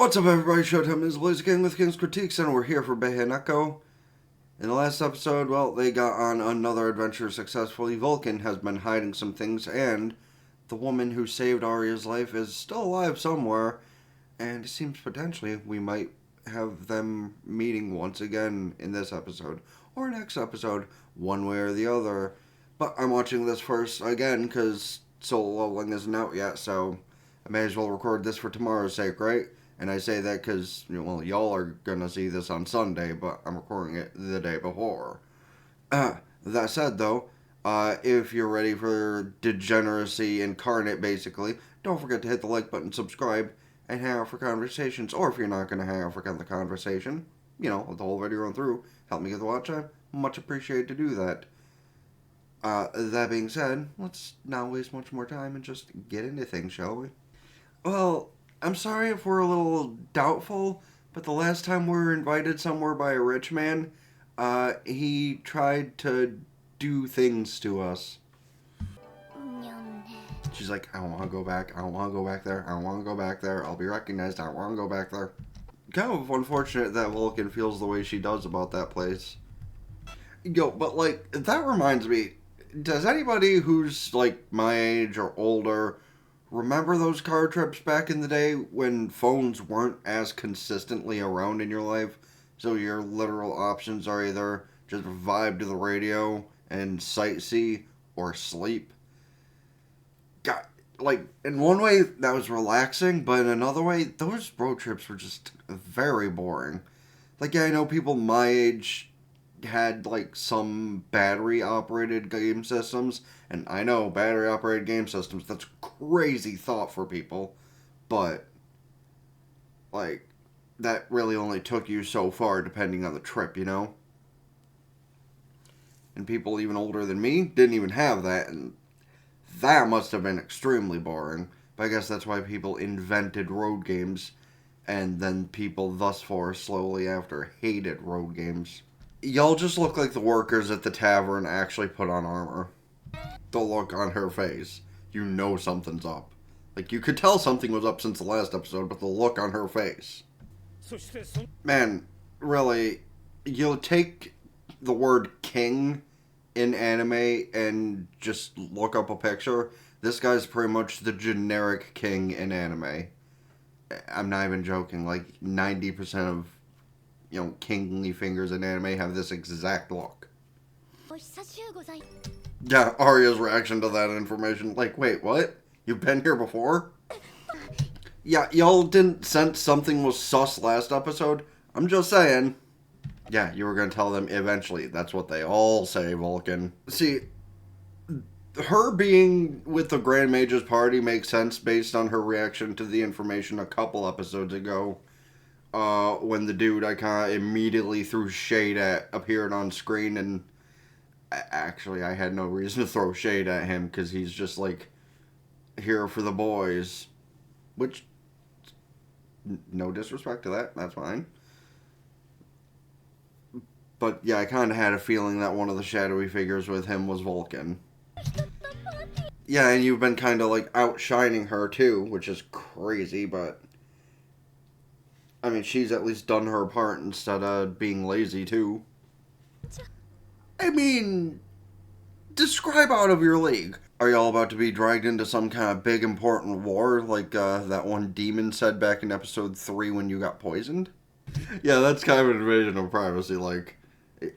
What's up, everybody? Showtime is Blaze Gang with King's Critiques, and we're here for Beheneko. In the last episode, well, they got on another adventure successfully. Vulcan has been hiding some things, and the woman who saved Aria's life is still alive somewhere, and it seems potentially we might have them meeting once again in this episode, or next episode, one way or the other. But I'm watching this first again, because Solo Leveling isn't out yet, so I may as well record this for tomorrow's sake, right? And I say that because, well, y'all are going to see this on Sunday, but I'm recording it the day before. That said, though, if you're ready for degeneracy incarnate, basically, don't forget to hit the like button, subscribe, and hang out for conversations. Or if you're not going to hang out for the conversation, with the whole video run through, help me get the watch time. Much appreciated to do that. That being said, let's not waste much more time and just get into things, shall we? Well, I'm sorry if we're a little doubtful, but the last time we were invited somewhere by a rich man, he tried to do things to us. She's like, I don't want to go back, I don't want to go back there, I don't want to go back there, I'll be recognized, I don't want to go back there. Kind of unfortunate that Vulcan feels the way she does about that place. Yo, but that reminds me, does anybody who's my age or older remember those car trips back in the day when phones weren't as consistently around in your life? So your literal options are either just vibe to the radio and sightsee or sleep. God, in one way that was relaxing, but in another way, those road trips were just very boring. Yeah, I know people my age had some battery operated game systems, and I know battery operated game systems, that's crazy thought for people, but that really only took you so far depending on the trip, and people even older than me didn't even have that, and that must have been extremely boring. But I guess that's why people invented road games, and then people thus far slowly after hated road games. Y'all just look like the workers at the tavern actually put on armor. The look on her face. You know something's up. You could tell something was up since the last episode, but the look on her face. Man, really, you'll take the word king in anime and just look up a picture. This guy's pretty much the generic king in anime. I'm not even joking. 90% of kingly fingers in anime have this exact look. Yeah, Aria's reaction to that information. Wait, what? You've been here before? Yeah, y'all didn't sense something was sus last episode? I'm just saying. Yeah, you were gonna tell them eventually. That's what they all say, Vulcan. See, her being with the Grand Mage's party makes sense based on her reaction to the information a couple episodes ago. When the dude I kind of immediately threw shade at appeared on screen, and actually I had no reason to throw shade at him because he's just here for the boys, which, no disrespect to that, that's fine. But yeah, I kind of had a feeling that one of the shadowy figures with him was Vulcan. Yeah, and you've been kind of outshining her too, which is crazy, but I mean, she's at least done her part instead of being lazy, too. I mean, describe out of your league. Are y'all about to be dragged into some kind of big important war that one demon said back in episode 3 when you got poisoned? Yeah, that's kind of an invasion of privacy,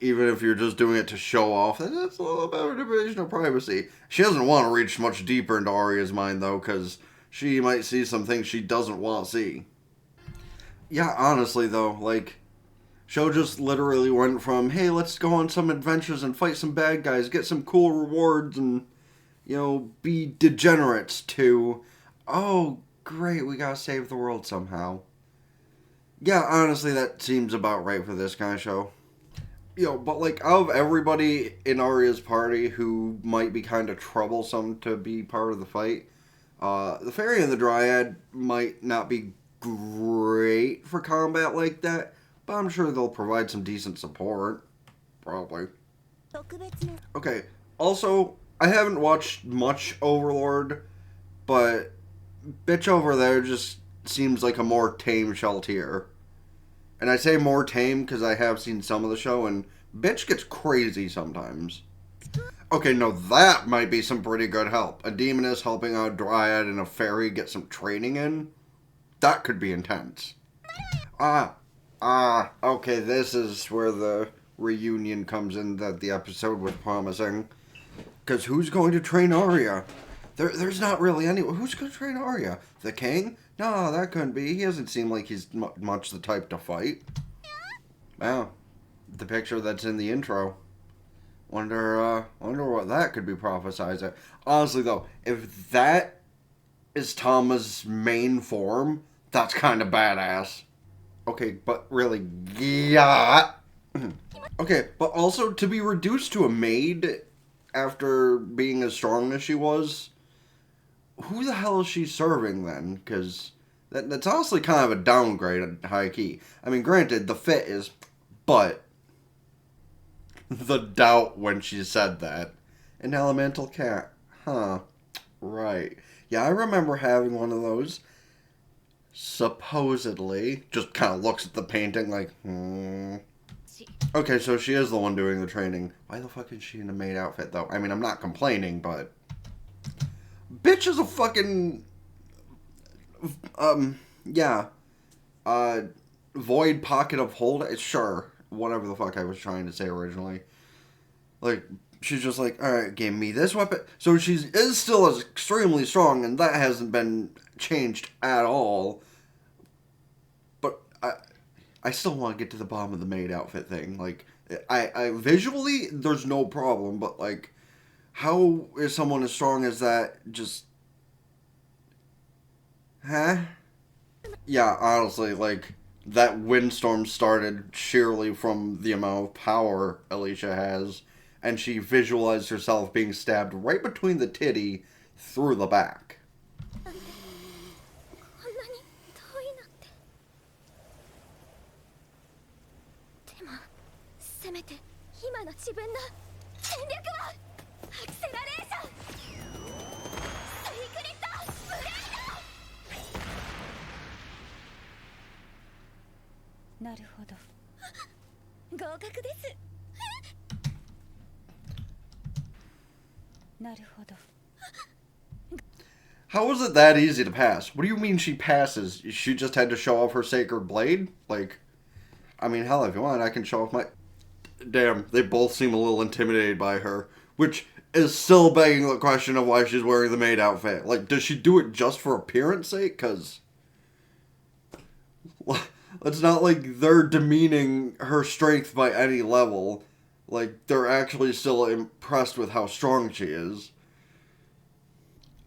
even if you're just doing it to show off, that's a little bit of an invasion of privacy. She doesn't want to reach much deeper into Aria's mind, though, because she might see some things she doesn't want to see. Yeah, honestly, though, show just literally went from, hey, let's go on some adventures and fight some bad guys, get some cool rewards, and, be degenerates, to, oh, great, we gotta save the world somehow. Yeah, honestly, that seems about right for this kind of show. But, out of everybody in Aria's party who might be kind of troublesome to be part of the fight, the Fairy and the Dryad might not be great for combat like that, but I'm sure they'll provide some decent support. Probably. Okay, also, I haven't watched much Overlord, but bitch over there just seems like a more tame Sheltier. And I say more tame because I have seen some of the show, and bitch gets crazy sometimes. Okay, no, that might be some pretty good help. A demoness helping out a dryad and a fairy get some training in? That could be intense. Okay, this is where the reunion comes in that the episode was promising. Because who's going to train Aria? There's not really anyone. Who's going to train Aria? The king? No, that couldn't be. He doesn't seem like he's much the type to fight. Wow. The picture that's in the intro. Wonder what that could be prophesizing. Honestly, though, if that is Tama's main form, that's kind of badass. Okay, but really, yeah. Okay, but also to be reduced to a maid after being as strong as she was, who the hell is she serving then? Because that's honestly kind of a downgrade at high key. I mean, granted, the fit is, but the doubt when she said that. An elemental cat. Huh. Right. Yeah, I remember having one of those. Supposedly. Just kind of looks at the painting like, Okay, so she is the one doing the training. Why the fuck is she in a maid outfit, though? I mean, I'm not complaining, but... Bitch is a fucking... yeah. Void pocket of hold... Sure. Whatever the fuck I was trying to say originally. Like, she's just like, alright, give me this weapon. So she is still extremely strong, and that hasn't been changed at all. But I still want to get to the bottom of the maid outfit thing. Like, I visually, there's no problem, but, like, how is someone as strong as that just... Huh? Yeah, honestly, like, that windstorm started sheerly from the amount of power Alisha has, and she visualized herself being stabbed right between the titty through the back. How was it that easy to pass? What do you mean she passes? She just had to show off her sacred blade? Like, I mean, hell, if you want, I can show off my... Damn, they both seem a little intimidated by her. Which is still begging the question of why she's wearing the maid outfit. Like, does she do it just for appearance sake? Because... it's not like they're demeaning her strength by any level. Like, they're actually still impressed with how strong she is.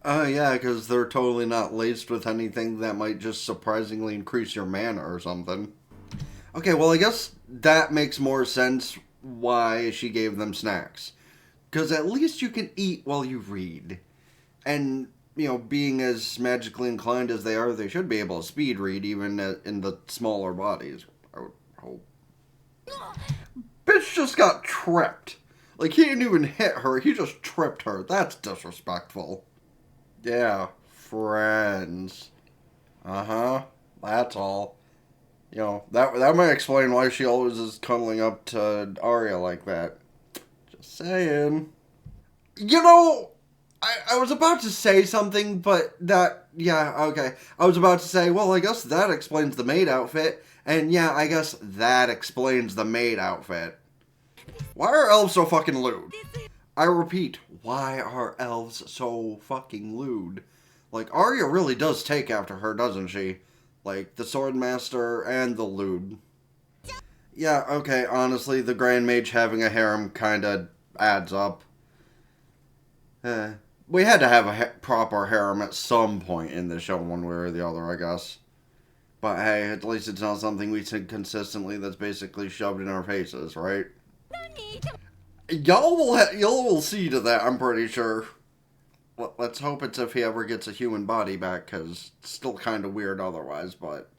Yeah, because they're totally not laced with anything that might just surprisingly increase your mana or something. Okay, well, I guess that makes more sense why she gave them snacks. Because at least you can eat while you read. And, you know, being as magically inclined as they are, they should be able to speed read even in the smaller bodies, I would hope. Bitch just got tripped. Like, he didn't even hit her, he just tripped her. That's disrespectful. Yeah, friends. That's all. You know, that might explain why she always is cuddling up to Aria like that. Just saying. You know, I was about to say something, but that, yeah, okay. I was about to say, well, I guess that explains the maid outfit, and yeah, I guess that explains the maid outfit. Why are elves so fucking lewd? I repeat, why are elves so fucking lewd? Like, Aria really does take after her, doesn't she? Like, the Swordmaster and the lewd. Yeah, okay, honestly, the Grand Mage having a harem kinda adds up. We had to have a proper harem at some point in the show, one way or the other, I guess. But hey, at least it's not something we see consistently that's basically shoved in our faces, right? Y'all will see to that, I'm pretty sure. Let's hope it's if he ever gets a human body back, because it's still kind of weird otherwise, but...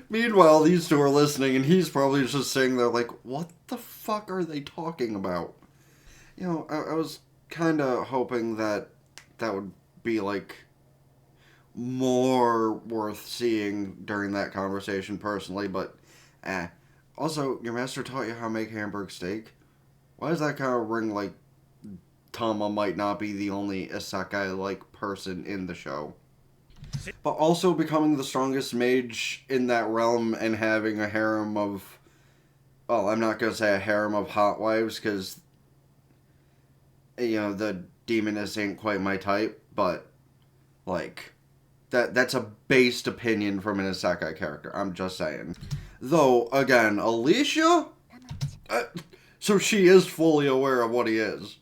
Meanwhile, these two are listening, and he's probably just sitting there like, what the fuck are they talking about? You know, I was kind of hoping that would be like... more worth seeing during that conversation personally, but eh. Also, your master taught you how to make hamburg steak. Why does that kind of ring like Tama might not be the only isekai-like person in the show? But also becoming the strongest mage in that realm and having a harem of... Well, I'm not going to say a harem of hot wives, because, the demoness ain't quite my type, but, like... That's a based opinion from an isekai character. I'm just saying. Though, again, Alisha? So she is fully aware of what he is.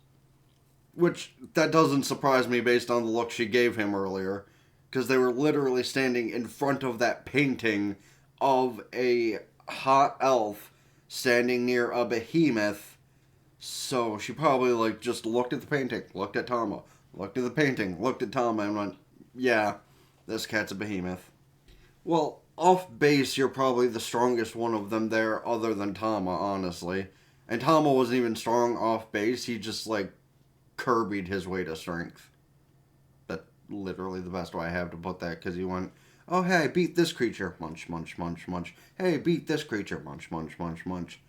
Which, that doesn't surprise me based on the look she gave him earlier. Because they were literally standing in front of that painting of a hot elf standing near a behemoth. So she probably, just looked at the painting, looked at Tama, looked at the painting, looked at Tama, and went, yeah, this cat's a behemoth. Well, off base, you're probably the strongest one of them there, other than Tama, honestly. And Tama wasn't even strong off base, he just, Kirby'd his way to strength. That's literally the best way I have to put that, because he went, oh, hey, beat this creature, munch, munch, munch, munch. Hey, beat this creature, munch, munch, munch, munch.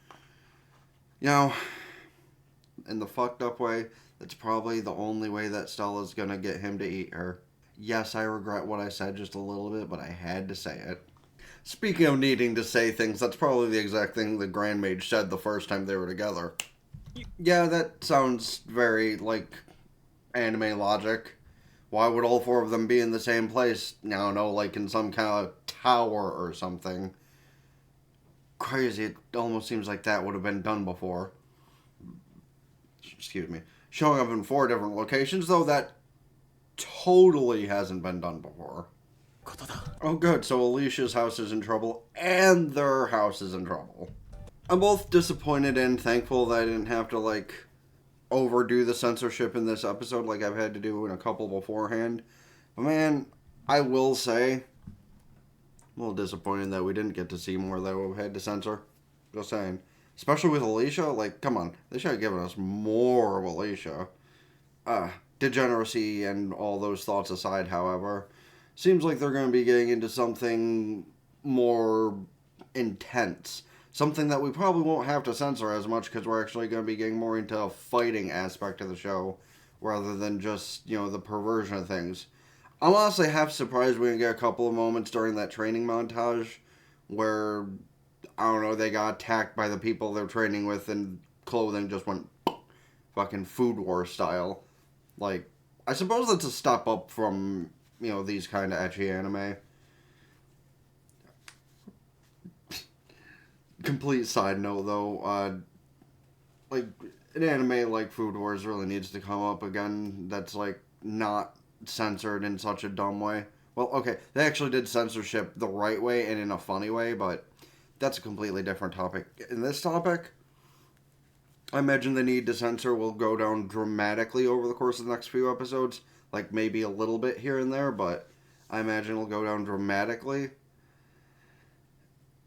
In the fucked up way, that's probably the only way that Stella's gonna get him to eat her. Yes, I regret what I said just a little bit, but I had to say it. Speaking of needing to say things, that's probably the exact thing the Grand Mage said the first time they were together. Yeah, that sounds very, anime logic. Why would all four of them be in the same place? I don't know, in some kind of tower or something. Crazy, it almost seems like that would have been done before. Excuse me. Showing up in 4 different locations, though, that totally hasn't been done before. Oh, good. So Alicia's house is in trouble, and their house is in trouble. I'm both disappointed and thankful that I didn't have to, overdo the censorship in this episode like I've had to do in a couple beforehand. But man, I will say, I'm a little disappointed that we didn't get to see more that we've had to censor. Just saying. Especially with Alisha, come on. They should have given us more of Alisha. Degeneracy and all those thoughts aside, however, seems like they're going to be getting into something more intense. Something that we probably won't have to censor as much because we're actually going to be getting more into a fighting aspect of the show rather than just, the perversion of things. I'm honestly half surprised we didn't get a couple of moments during that training montage where, I don't know, they got attacked by the people they're training with and clothing just went fucking Food War style. I suppose that's a step up from, these kind of ecchi anime. Complete side note, though, an anime like Food Wars really needs to come up again that's, not censored in such a dumb way. Well, okay, they actually did censorship the right way and in a funny way, but that's a completely different topic. In this topic, I imagine the need to censor will go down dramatically over the course of the next few episodes. Maybe a little bit here and there, but I imagine it'll go down dramatically.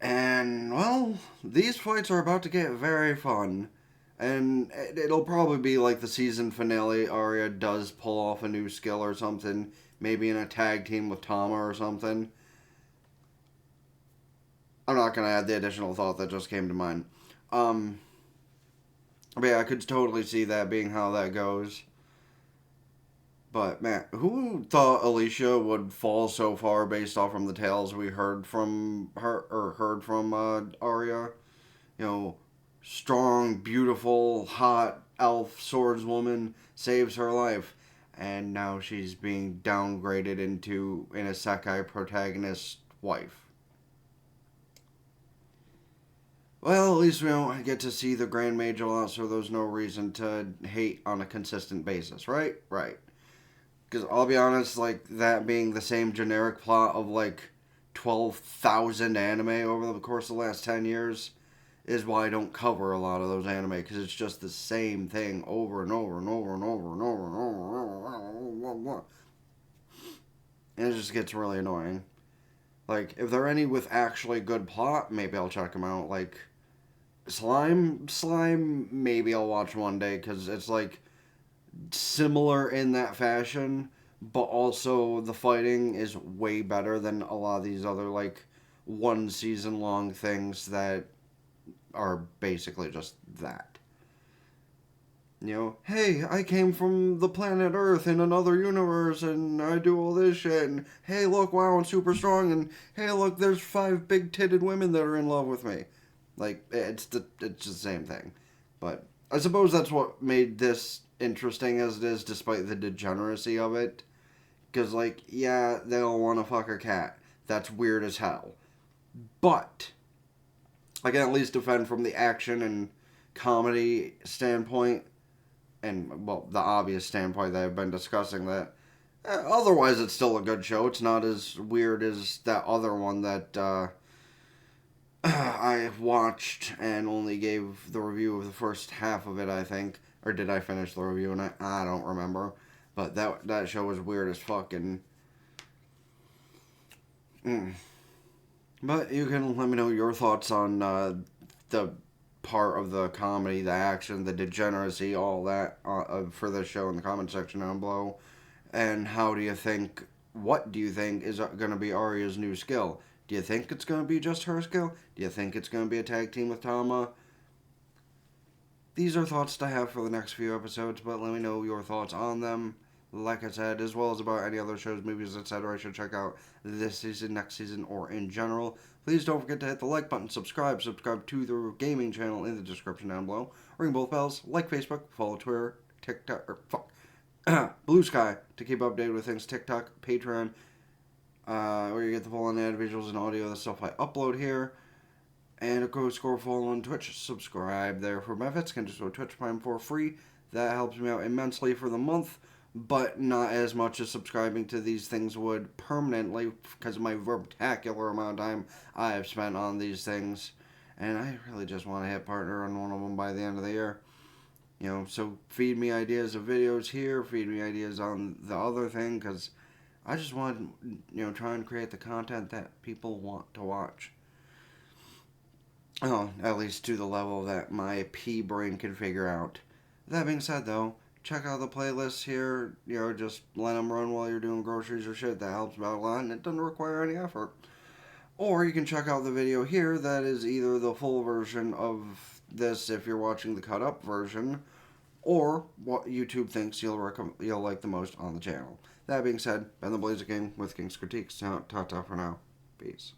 And, well, these fights are about to get very fun. And it'll probably be like the season finale. Aria does pull off a new skill or something. Maybe in a tag team with Tama or something. I'm not going to add the additional thought that just came to mind. But yeah, I could totally see that being how that goes. But man, who thought Alisha would fall so far based off from the tales we heard from her or heard from Aria? Strong, beautiful, hot elf swordswoman saves her life, and now she's being downgraded into an isekai protagonist wife. Well, at least we don't get to see the Grand Mage a lot, so there's no reason to hate on a consistent basis, right? Right. Because I'll be honest, that being the same generic plot of, 12,000 anime over the course of the last 10 years is why I don't cover a lot of those anime, because it's just the same thing over and over and over and over and over and over and over. And it just gets really annoying. If there are any with actually good plot, maybe I'll check them out. Slime, maybe I'll watch one day, because it's, similar in that fashion, but also the fighting is way better than a lot of these other, like, one season long things that are basically just that. You know, hey, I came from the planet Earth in another universe, and I do all this shit, and hey, look, wow, I'm super strong, and hey, look, there's 5 big-titted women that are in love with me. Like, it's the same thing. But I suppose that's what made this interesting as it is, despite the degeneracy of it. Because, like, yeah, they all want to fuck a cat. That's weird as hell. But I can at least defend from the action and comedy standpoint, and, well, the obvious standpoint that I've been discussing, that otherwise it's still a good show. It's not as weird as that other one that I watched and only gave the review of the first half of it, I think. Or did I finish the review? And I don't remember. But that show was weird as fuck. And, But you can let me know your thoughts on the part of the comedy, the action, the degeneracy, all that for the show in the comment section down below. And what do you think is going to be Aria's new skill? Do you think it's going to be just her skill? Do you think it's going to be a tag team with Tama? These are thoughts to have for the next few episodes, but let me know your thoughts on them. Like I said, as well as about any other shows, movies, etc. I should check out this season, next season, or in general. Please don't forget to hit the like button, subscribe to the gaming channel in the description down below. Ring both bells, like Facebook, follow Twitter, TikTok, or Blue Sky to keep updated with things, TikTok, Patreon, where you get the full on-ad visuals and audio, the stuff I upload here. And a go score follow on Twitch. Subscribe there for benefits. Can just go to Twitch Prime for free. That helps me out immensely for the month, but not as much as subscribing to these things would permanently because of my vertacular amount of time I have spent on these things. And I really just want to hit partner on one of them by the end of the year. You know, so feed me ideas of videos here, feed me ideas on the other thing, because I just want to, try and create the content that people want to watch. Oh, at least to the level that my pea brain can figure out. That being said, though, check out the playlists here. Just let them run while you're doing groceries or shit. That helps out a lot, and it doesn't require any effort. Or you can check out the video here that is either the full version of this if you're watching the cut up version, or what YouTube thinks you'll like the most on the channel. That being said, Ben the Blazer King with King's Critiques. Ta-ta for now. Peace.